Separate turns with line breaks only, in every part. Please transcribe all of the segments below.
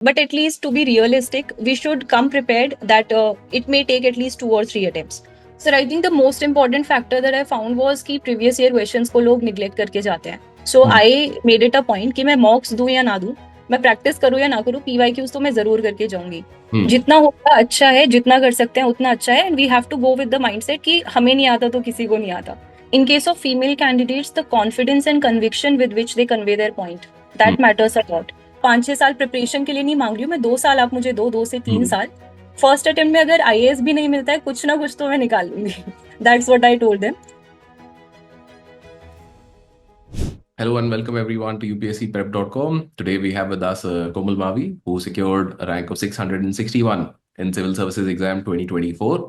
But at least to be realistic, we should come prepared that it may take at least 2 or 3 attempts. Sir, I think the most important factor that I found was कि previous year questions को लोग neglect करके जाते हैं. So
hmm,
I made it a point कि मैं mocks दूं या ना दूं, मैं practice करूं या ना करूं, PYQs तो मैं जरूर करके जाऊंगी.
हम्म,
जितना होगा अच्छा है, जितना कर सकते हैं उतना अच्छा है, and we have to go with the mindset कि हमें नहीं आता तो किसी को नहीं आता. In case of female candidates, the confidence and conviction with which they convey their point,
hmm,
that matters a lot. 5-6 साल प्रिपरेशन के लिए नहीं मांग रही हूँ मैं, 2 साल आप मुझे दो, 2 से 3 साल. फर्स्ट अटेम्प्ट में अगर आईएएस भी नहीं मिलता है, कुछ ना कुछ तो मैं निकाल लूंगी. That's what I told them.
Hello and welcome everyone to UPSCPrep.com. Today we have with us Komal Mavi, who secured a rank of 661 in Civil Services Exam 2024.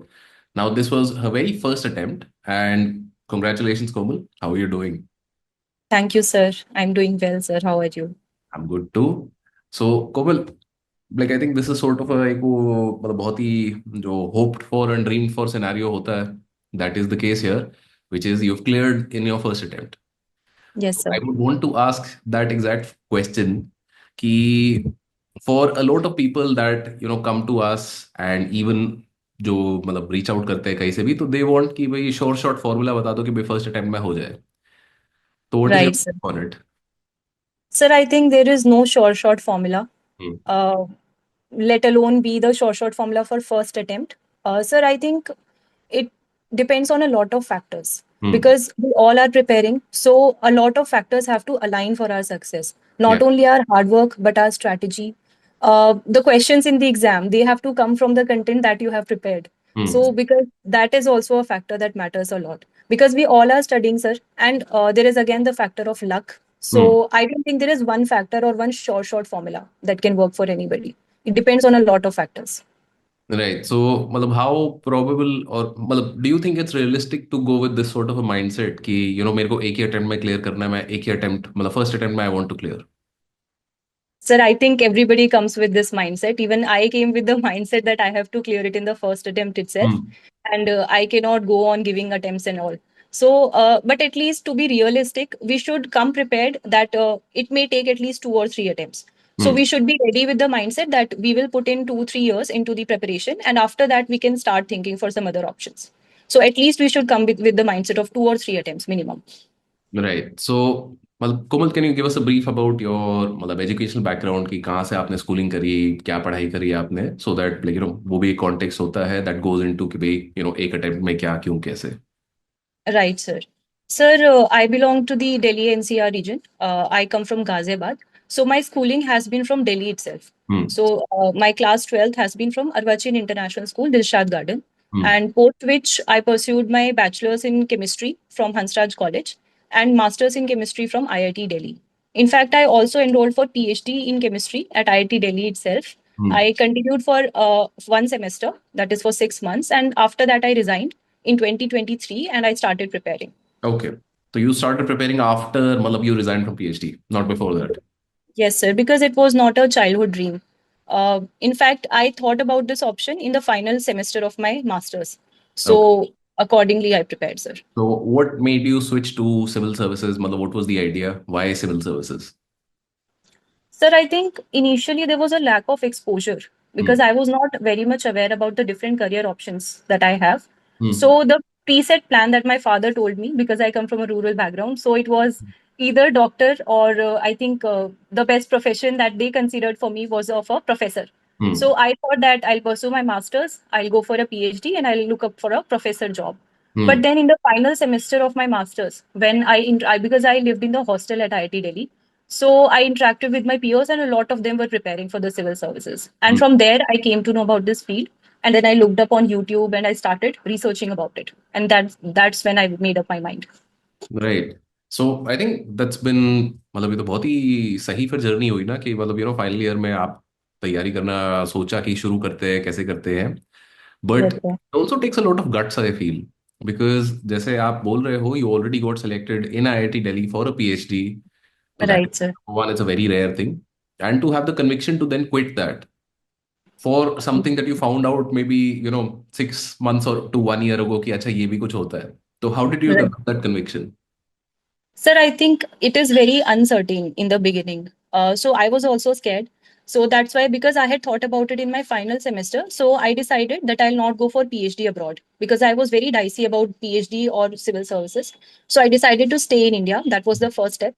Now, this was her very first attempt, and congratulations, Komal. How are you doing?
Thank you sir, I am doing well sir, how are you?
I'm good too. So, Komal, like I think this is sort of a एक वो मतलब बहुत ही जो hoped for and dreamed for scenario होता है. That is the case here, which is you've cleared in your first attempt.
Yes
I
sir.
would want to ask that exact question कि for a lot of people that come to us and even जो मतलब reach out करते हैं कहीं से भी तो they want कि भाई short formula बता दो कि भाई first attempt में हो जाए. तो what is your
right sir.
take on it?
Sir, I think there is no short formula,
Hmm.
let alone be the short formula for first attempt. Sir, I think it depends on a lot of factors
Hmm.
because we all are preparing. So a lot of factors have to align for our success.
Yeah.
Not only our hard work, but our strategy. The questions in the exam, they have to come from the content that you have prepared.
Hmm.
So because that is also a factor that matters a lot. Because we all are studying, sir, and there is again the factor of luck. So
Hmm.
I don't think there is one factor or one short formula that can work for anybody. It depends on a lot of factors.
Right. So मतलब how probable और मतलब do you think it's realistic to go with this sort of a mindset कि मेरे को एक ही attempt में clear करना है मैं एक ही attempt मतलब first attempt में I want to clear.
Sir, I think everybody comes with this mindset. Even I came with the mindset that I have to clear it in the first attempt itself,
Hmm.
and I cannot go on giving attempts and all. So, but at least to be realistic, we should come prepared that it may take at least 2 or 3 attempts. So
Hmm.
we should be ready with the mindset that we will put in 2-3 years into the preparation, and after that we can start thinking for some other options. So at least we should come with the mindset of 2 or 3 attempts minimum.
Right. So, मतलब कोमल, can you give us a brief about your मतलब educational background की कहाँ से आपने schooling करी क्या पढ़ाई करी आपने सो दैट लाइक वो भी एक कॉन्टेक्स्ट होता है दैट गोज इनटू कि भाई एक अटेम्प्ट में क्या क्यों कैसे.
Right, sir. Sir, I belong to the Delhi NCR region. I come from Ghaziabad. So my schooling has been from Delhi itself.
Hmm.
So my class 12th has been from Arvachin International School, Dilshad Garden.
Hmm.
And post which I pursued my bachelor's in chemistry from Hansraj College and master's in chemistry from IIT Delhi. In fact, I also enrolled for PhD in chemistry at IIT Delhi itself.
Hmm.
I continued for 1 semester, that is for 6 months, and after that I resigned in 2023 and I started preparing.
Okay. तो you started preparing after मतलब you resign from PhD not before that.
Yes, sir, because it was not a childhood dream. In fact, I thought about this option in the final semester of my master's.
Okay.
So, accordingly, I prepared, sir.
So what made you switch to civil services मतलब what was the idea why civil services.
Sir, I think initially there was a lack of exposure
hmm.
because I was not very much aware about the different career options that I have.
Hmm.
So, the preset plan that my father told me, because I come from a rural background, so it was either doctor or I think the best profession that they considered for me was of a professor.
Hmm.
So, I thought that I'll pursue my master's, I'll go for a PhD, and I'll look up for a professor job. But
hmm.
then in the final semester of my master's, when because I lived in the hostel at IIT Delhi, so I interacted with my peers, and a lot of them were preparing for the civil services. And
hmm.
from there, I came to know about this field. And then I looked up on YouTube and I started researching about it. And that's when I made up my mind.
Right. So I think that's बिन मतलब ये तो बहुत ही सही फिर journey हुई ना कि मतलब फाइनल ईयर में आप तैयारी करना सोचा कि शुरू करते हैं कैसे करते हैं but
Yes, sir.
Also takes a lot of guts I feel because जैसे आप बोल रहे हो you already got selected in IIT Delhi for a PhD तो that
Right, sir.
One is a very rare thing and to have the conviction to then quit that for something that you found out maybe 6 months और to 1 year ago कि अच्छा ये भी कुछ होता है तो how did you
Right.
Develop that conviction.
Sir, I think it is very uncertain in the beginning. So I was also scared. So that's why, because I had thought about it in my final semester, so I decided that I'll not go for PhD abroad because I was very dicey about PhD or civil services. So I decided to stay in India. That was the first step.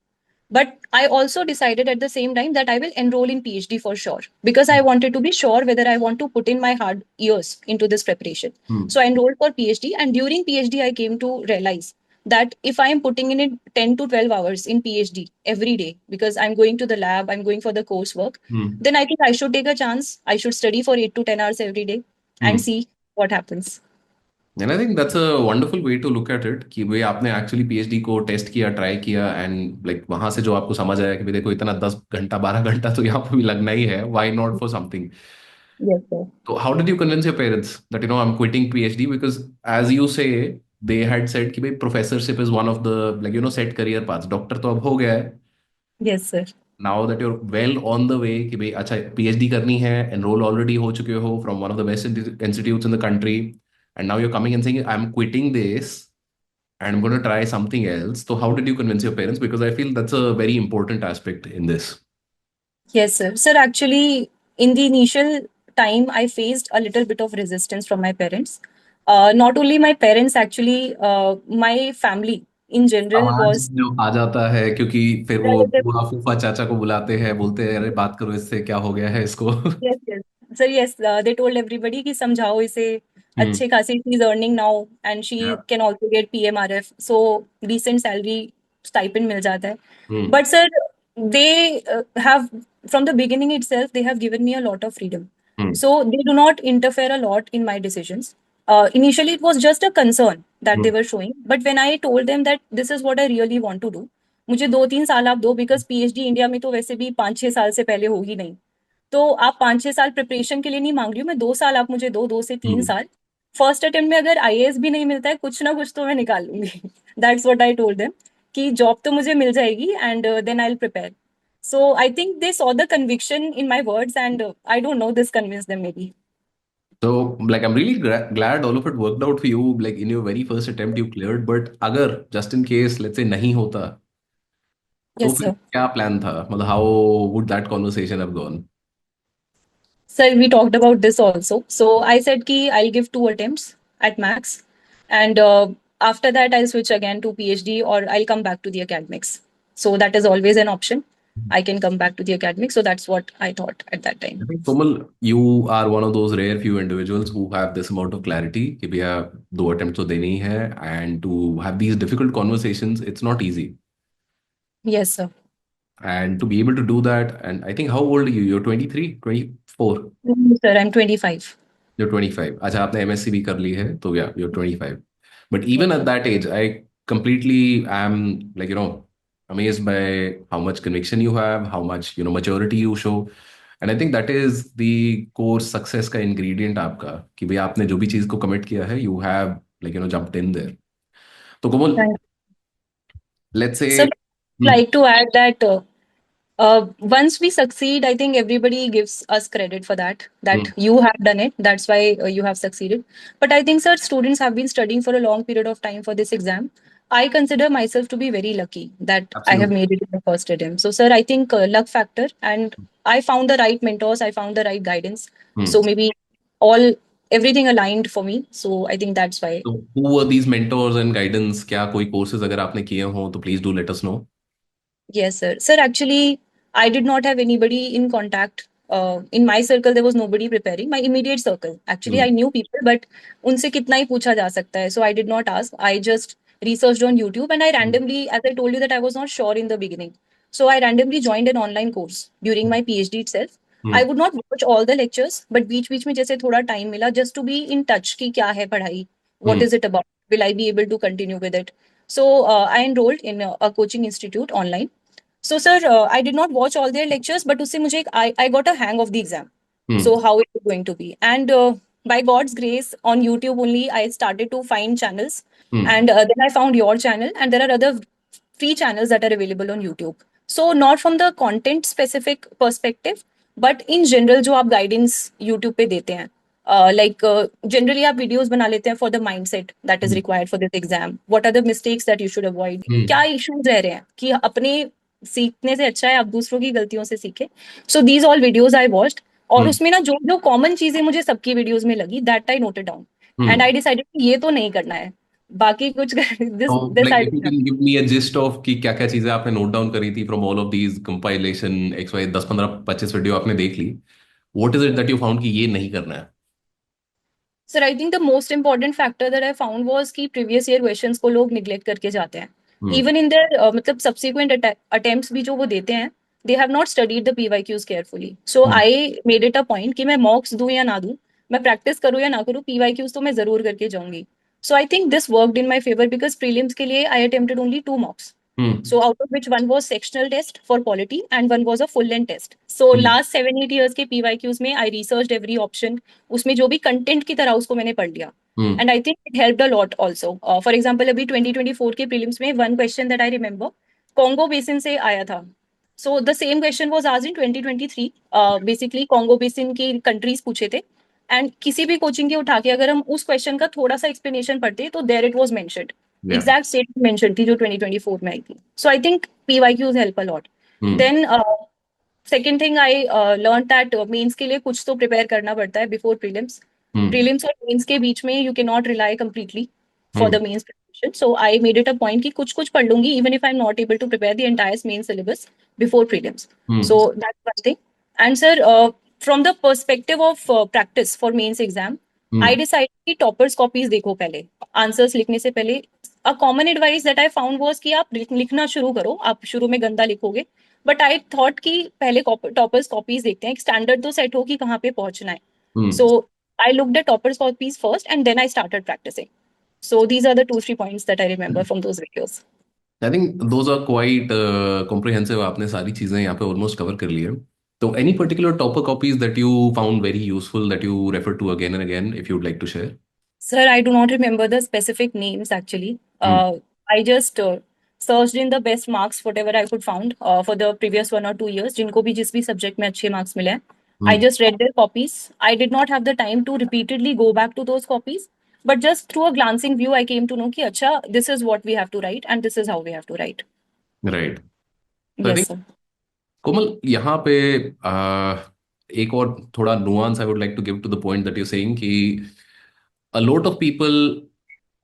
But I also decided at the same time that I will enroll in PhD for sure because I wanted to be sure whether I want to put in my hard years into this preparation.
Hmm.
So I enrolled for PhD, and during PhD, I came to realize that if I am putting in it 10 to 12 hours in PhD every day because I'm going to the lab, I'm going for the coursework,
Hmm.
then I think I should take a chance. I should study for 8 to 10 hours every day and
Hmm.
see what happens.
And I think that's a wonderful way to look at it कि भाई आपने actually PhD को test किया try किया and like वहां से जो आपको समझ आया कि भाई देखो इतना 10 घंटा 12 घंटा तो यहाँ पे भी लगना ही है why not for something
Yes, sir.
तो how did you convince your parents that I am quitting PhD because as you say they had said कि भाई professorship is one of the like set career paths doctor तो अब हो गया है
Yes, sir.
Now that you're well on the way कि भाई अच्छा पीएचडी करनी है एनरोल ऑलरेडी हो चुके हो from one of the best institutes in the country and now you're coming and saying I am quitting this and I'm going to try something else. So, how did you convince your parents? Because I feel that's a very important aspect in this.
Yes, sir. Sir, actually, in the initial time, I faced a little bit of resistance from my parents. Not only my parents, actually, my family in general
आवाज
was
जो आ जाता है क्योंकि फिर वो
relative.
बुआ फूफा चाचा को बुलाते हैं बोलते हैं अरे बात करो इससे क्या हो गया है इसको
Yes, yes. So yes, they told everybody कि समझाओ इसे
हम्म
अच्छे खासी she is earning now and she
yeah,
can also get PMRF, so decent salary stipend मिल जाता है.
हम्म
But sir, they have from the beginning itself they have given me a lot of freedom.
Hmm
So they do not interfere a lot in my decisions. Initially, it was just a concern that they
hmm
were showing, but when I told them that this is what I really want to do, मुझे 2-3 साल आप दो because PhD India में तो वैसे भी 5-6 साल से पहले हो ही नहीं. तो आप 5-6 साल प्रिपरेशन के लिए नहीं मांग रही हूँ मैं, 2 साल आप मुझे दो, 2 से 3 साल. फर्स्ट अटेम्प्ट में अगर आईएएस भी नहीं मिलता है, कुछ ना कुछ तो मैं निकाल लूंगी. That's what I told them कि जॉब तो मुझे मिल जाएगी and then I will prepare. So I think they saw the conviction in my words and I don't know this convince them maybe.
so like I'm really glad all of it worked out for you like in your very first attempt you cleared but अगर just in case let's say नहीं होता तो
yes
फिर
sir.
क्या plan था मतलब how would that conversation have gone
Sir, we talked about this also. So I said ki I'll give 2 attempts at max, and after that I'll switch again to PhD or I'll come back to the academics. So that is always an option. I can come back to the academics. So that's what I thought at that time.
I think Komal, you are one of those rare few individuals who have this amount of clarity कि भैया 2 attempts तो देनी ही है and to have these difficult conversations it's not easy
Yes, sir.
and to be able to do that and I think how old are you you're 23 24
No, sir, I'm 25.
you're 25 अच्छा आपने MSc भी कर ली है तो yeah you're 25 but even at that age I completely am like amazed by how much conviction you have how much maturity you show and I think that is the core success का ingredient आपका कि भाई आपने जो भी चीज को commit किया है you have like jumped in there तो कोमल
Thank you.
let's
Sir,
say
I'd like to add that once we succeed, I think everybody gives us credit for that, that
hmm,
you have done it. That's why you have succeeded. But I think, sir, students have been studying for a long period of time for this exam. I consider myself to be very lucky that I have
absolutely
made it in the first attempt. So, sir, I think luck factor, and I found the right mentors, I found the right guidance.
hmm.
So maybe all everything aligned for me. So I think that's why.
So who were these mentors and guidance क्या कोई courses अगर आपने किए हो तो please do let us know
Yes, sir. Sir, actually, I did not have anybody in contact. In my circle, there was nobody preparing. My immediate circle. Actually,
hmm,
I knew people, but उनसे कितना ही पूछा जा सकता है. So I did not ask. I just researched on YouTube, and I
hmm,
randomly, as I told you, that I was not sure in the beginning. So I randomly joined an online course during my PhD itself. I
hmm,
would not watch all the lectures, but बीच-बीच में जैसे थोड़ा time मिला just to be in touch कि क्या है पढ़ाई, what
hmm,
is it about, will I be able to continue with it. So I enrolled in a coaching institute online. So, sir, I did not watch all their lectures, but उससे मुझे I got a hang of the exam.
hmm,
So, how it is going to be. And by God's grace, on YouTube only, I started to find channels.
hmm.
And then I found your channel, and there are other free channels that are available on YouTube. So, not from the content specific perspective, but in general, जो आप guidance YouTube पे देते हैं. Like generally आप videos बना लेते हैं for the mindset that is
Hmm.
required for this exam. What are the mistakes that you should avoid? क्या
Hmm.
issues रह रहे हैं कि अपने सीखने से अच्छा है आप दूसरों की गलतियों से सीखें। So these all videos I watched, और
हम्म
उसमें ना जो जो कॉमन चीजें मुझे सबकी वीडियोज में लगी, that I noted down, and
hmm
I decided कि ये तो नहीं करना है, बाकी कुछ दिस
तो
this
like
I
if you
don't
can give me a gist of कि क्या क्या चीजें आपने नोट डाउन करी थी from all of these compilation x y 10 15 25 video आपने देख ली, what is it that you found कि ये नहीं करना है?
Sir I think the most important factor that I found was कि प्रीवियस ईयर क्वेश्चंस को लोग निग्लेक्ट करके जाते हैं,
हम्म
इवन इन देयर मतलब सब्सिक्वेंट अटेम्प्ट्स भी जो वो देते हैं, they have not studied the PYQs carefully. So
hmm
I made it a point कि मैं मॉक्स दूं या ना दूं, मैं प्रैक्टिस करूं या ना करूं, पीवाईक्यूज तो मैं जरूर करके जाऊंगी। So I think this worked in my favour because prelims के लिए I attempted only 2 mocks.
Hmm
So out of which one was sectional test for polity and one was a full length test. So
hmm
last 7 8 years के PYQs में I researched every option. उसमें जो भी content की तरह उसको मैंने पढ़ लिया.
हम्म
And I think it helped a lot also. For example, अभी 2024 के prelims में one question that I remember, Congo basin से आया था. So the same question was asked in 2023. Basically Congo basin की countries पूछे थे. एंड किसी भी कोचिंग के उठा के अगर हम उस क्वेश्चन का थोड़ा सा एक्सप्लेनेशन पढ़ते तो देयर इट वाज मेंशन्ड,
या
एग्जैक्ट स्टेटमेंट मेंशन थी जो 2024 में आई थी. So I think PYQs help a lot.
Hmm
then second thing I learn that mains के लिए कुछ तो प्रिपेयर करना पड़ता है बिफोर प्रीलिम्स.
हम्म
प्रीलिम्स और मेंस के बीच में you can not rely completely for
hmm
the mains preparation. So I made it a point कि कुछ कुछ पढ़ लूंगी even if I am not able to prepare the entire main syllabus before prelims.
Hmm
so that's one thing. And sir from the perspective of practice for mains exam, I
hmm
decide कि toppers copies देखो पहले, answers लिखने से पहले. A common advice that I found was कि आप लिखना शुरू करो, आप शुरू में गंदा लिखोगे, बट आई थॉट कि पहले टॉपर्स कॉपीज देखते हैं, एक स्टैंडर्ड तो सेट हो कि कहाँ पे पहुंचना है.
Hmm
so I looked at toppers copies first and then I started practising. So these are the 2 3 points that I remember from those videos.
I think those are quite comprehensive, आपने सारी चीजें यहाँ पे ऑलमोस्ट कवर कर ली है। तो any particular topper copies that you found very useful that you refer to again and again if you'd like to share?
Sir, I do not remember the specific names actually. I just searched in the best marks, whatever I could found for the previous 1 or 2 years, जिनको भी जिस भी subject में अच्छे marks मिले हैं. I
hmm
just read their copies. I did not have the time to repeatedly go back to those copies, but just through a glancing view, I came to know कि अच्छा, this is what we have to write and this is how we have to write.
Right. तो I
Yes,
think
sir.
Komal यहाँ पे एक और थोड़ा nuance I would like to give to the point that you saying कि a lot of people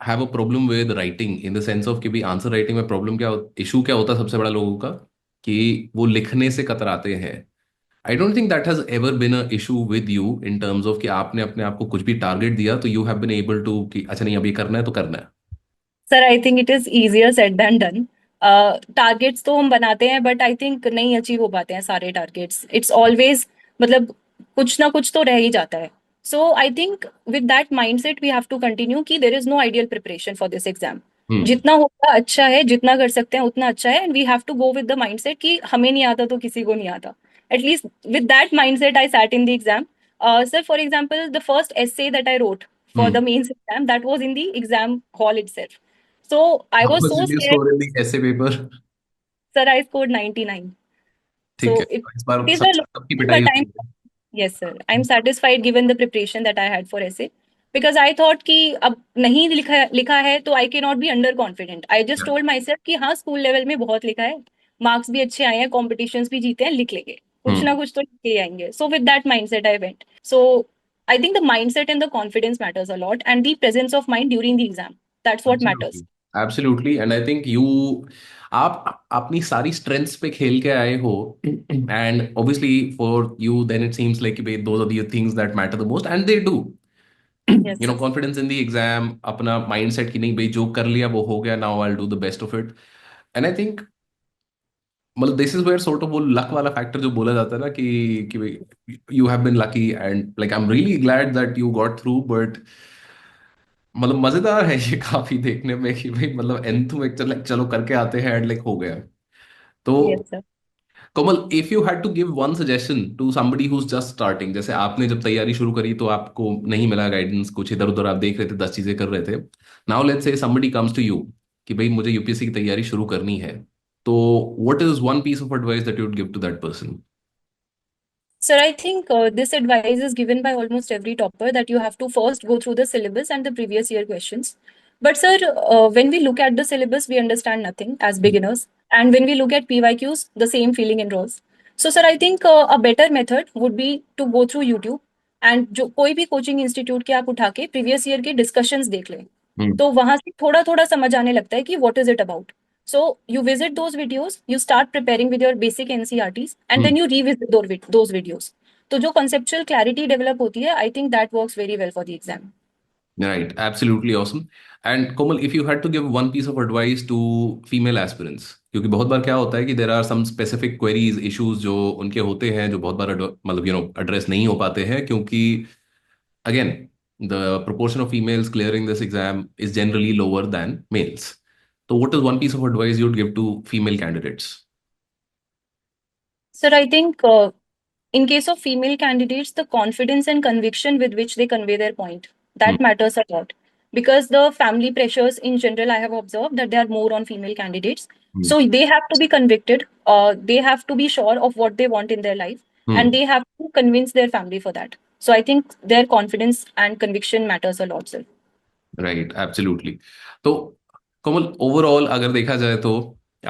have a problem with writing in the sense of कि भी answer writing में problem क्या, इशू क्या होता है सबसे बड़ा लोगों का, कि वो लिखने से कतराते हैं। I don't think that has ever bin a issue with you in terms of कि आपने अपने आप को कुछ भी टारगेट दिया तो you have been able to कि अच्छा नहीं अभी करना है तो करना है।
Sir I think it is easier said than done. Targets तो हम बनाते हैं बट आई थिंक नहीं अचीव हो पाते हैं सारे टारगेट्स. इट्स ऑलवेज मतलब कुछ ना कुछ तो रह ही जाता है. So I think with that mindset we have to continue कि there is no ideal preparation for this exam.
Hmm
जितना होगा अच्छा है, जितना कर सकते हैं उतना अच्छा है, and we have to go with the mindset कि हमें नहीं आता तो किसी को नहीं आता. At least with that mindset I sat in the exam. Sir, for example, the first essay that I wrote for the
hmm
mains exam, that was in the exam hall itself. So I
how
was
much
so
did you
scared.
Score in the ऐसे paper?
Sir, I scored 99.
ठीक
So
है, इस बार
it is
सब
a low,
सबकी पिटाई
but I'm,
हुई है।
yes, sir. I'm satisfied given the preparation that I had for essay. Because I thought कि अब नहीं लिखा लिखा है तो I cannot be under confident. I just
Yeah.
told myself कि हाँ स्कूल लेवल में बहुत लिखा है, मार्क्स भी अच्छे आए हैं, कॉम्पिटिशन्स भी जीते हैं, लिख लेंगे, कुछ ना
हम्म
कुछ तो लिख के ही आएंगे. So with that mindset I went. So I think the mindset and the confidence matters a lot, and the presence of mind during the exam. That's what matters.
Absolutely absolutely and I think you आप अपनी सारी strengths पे खेल के आए हो and obviously for you then it seems like those are the things that matter the most and they do.
Yes,
you know
sir.
Confidence in the exam, अपना mindset कि नहीं भाई जो कर लिया वो हो गया, now I will do the best of it. And I think मतलब this is where sort of वो लक वाला फैक्टर जो बोला जाता है ना कि भाई you have been lucky and like I am really glad that you got through. But मतलब मजेदार है ये काफी देखने में कि भाई मतलब एंथु में चलो चलो करके आते हैं एंड लाइक हो गया। तो
Yes, sir.
Komal, if you had to give one suggestion to somebody who is just starting, जैसे आपने जब तैयारी शुरू करी तो आपको नहीं मिला गाइडेंस, कुछ इधर उधर आप देख रहे थे, 10 चीजें कर रहे थे। Now let's say somebody comes to you कि भाई मुझे यूपीएससी की तैयारी शुरू करनी है, तो what is one piece of advice that you would give to that person?
Sir, I think this advice is given by almost every topper that you have to first go through the syllabus and the previous year questions. But, sir, when we look at the syllabus, we understand nothing as beginners. And when we look at PYQs, the same feeling enrolls. So, sir, I think a better method would be to go through YouTube and जो कोई भी coaching institute के आप उठा के previous year के discussions देख लें,
हम्म
तो वहां से थोड़ा थोड़ा समझ आने लगता है कि what is it about. So you visit those videos, you start preparing with your basic NCERTs and
hmm
then you revisit those videos. तो जो कॉन्सेप्चुअल क्लैरिटी डेवलप होती है, I think that works very well for the exam.
Right, absolutely awesome. And Komal, if you had to give one piece of advice to female aspirants, क्योंकि बहुत बार क्या होता है कि there are some specific queries, issues जो उनके होते हैं जो बहुत बार मतलब address नहीं हो पाते हैं क्योंकि again the proportion of females clearing this exam is generally lower than males. So what is one piece of advice you'd give to female candidates?
Sir, I think in case of female candidates, the confidence and conviction with which they convey their point,
Hmm.
that matters a lot. Because the family pressures in general, I have observed that they are more on female candidates.
Hmm.
So they have to be convicted, they have to be sure of what they want in their life, and
Hmm.
they have to convince their family for that. So I think their confidence and conviction matters a lot, sir.
Right absolutely. तो कोमल, overall अगर देखा जाए तो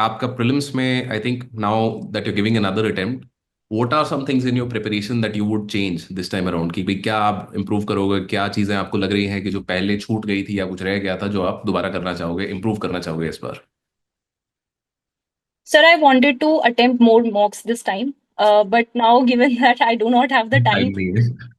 आपका prelims में I think now that you giving another attempt, what are some things in your preparation that you would change this time around, कि भाई क्या आप इंप्रूव करोगे, क्या चीजें आपको लग रही हैं कि जो पहले छूट गई थी या कुछ रह गया था जो आप दोबारा करना चाहोगे, इंप्रूव करना चाहोगे इस बार?
Sir, I wanted to attempt more mocks this time, but now given that I do not have the time.
Time नहीं है.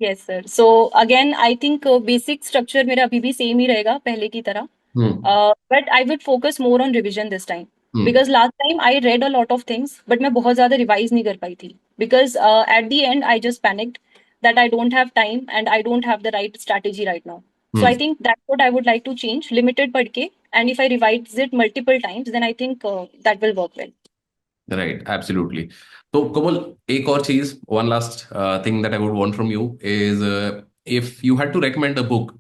Yes, sir. So again, I think basic structure मेरा अभी भी same ही रहेगा पहले की तरह.
हम्म.
But I would focus more on revision this time.
Hmm.
Because last time I read a lot of things, but मैं बहुत ज़्यादा revise नहीं कर पाई थी. Because at the end I just panicked that I don't have time and I don't have the right strategy right now. So I
hmm.
think that's what I would like to change. Limited पढ़ के, and if I revise it multiple times, then I think that will work well.
Right absolutely. तो कोमल, एक और चीज, one last thing that I would want from you is, if you had to recommend a book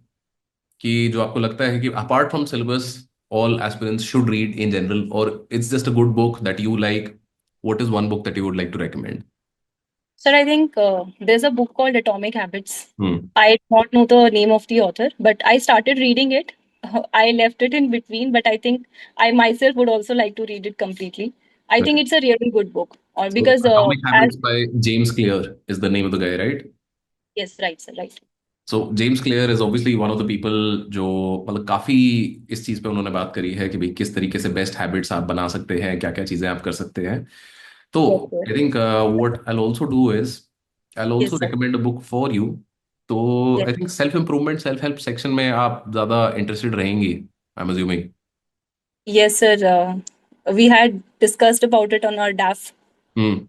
कि जो आपको लगता है कि apart from syllabus all aspirants should read in general, or it's just a good book that you like, what is one book that you would like to recommend?
Sir, I think there's a book called Atomic Habits.
Hmm.
I do not know the name of the author, but I started reading it. I left it in between, but I think I myself would also like to read it completely. I think
Right.
it's a really good book, or
So
because
Atomic
as
Habits by James Clear is the name of the guy, right?
yes, right, sir, right.
So James clear is obviously one of the people जो मतलब काफी इस चीज पे उन्होंने बात करी है कि भाई किस तरीके से बेस्ट हैबिट्स आप बना सकते हैं, क्या क्या चीजें आप कर सकते हैं. तो
Yes, sir.
I think what I also do is I also
Yes, sir.
Recommend a book for you. तो
Yes,
I think self improvement, self help section में आप ज्यादा इंटरेस्टेड रहेंगी, I am assuming.
yes, sir. We had discussed about it on our DAF
hmm.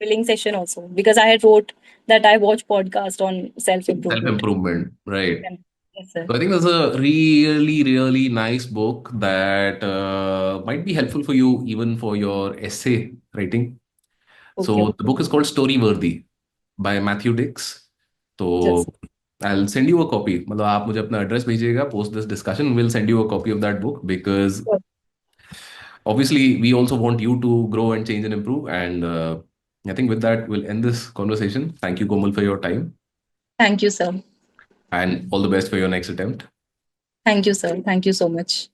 filling session also, because I had wrote that I watch podcast on self
self
improvement.
Improvement, right.
Yes, sir.
So I think that's a really, really nice book that might be helpful for you even for your essay writing. So
Okay,
the
okay.
book is called Storyworthy by Matthew Dix. So
Just
I'll send you a copy. मतलब आप मुझे अपना address भेजिएगा, post this discussion, we'll send you a copy of that book because obviously we also want you to grow and change and improve. And I think with that we'll end this conversation. Thank you, Komal, for your time,
thank you, sir.
and all the best for your next attempt.
Thank you, sir. Thank you so much.